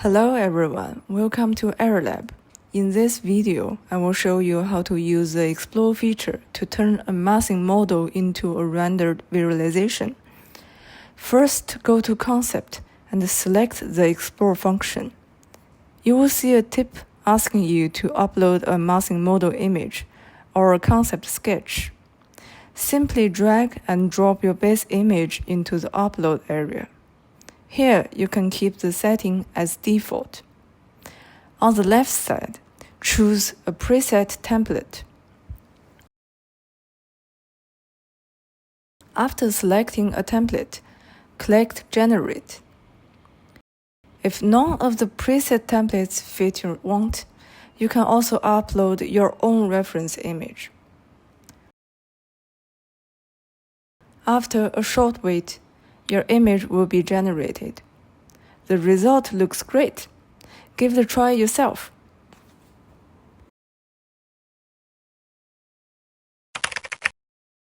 Hello everyone, welcome to AirLab. In this video, I will show you how to use the Explore feature to turn a massing model into a rendered visualization. First, go to Concept and select the Explore function. You will see a tip asking you to upload a massing model image or a concept sketch. Simply drag and drop your base image into the upload area. Here, you can keep the setting as default. On the left side, choose a preset template. After selecting a template, click Generate. If none of the preset templates fit your want, you can also upload your own reference image. After a short wait, your image will be generated. The result looks great. Give it a try yourself.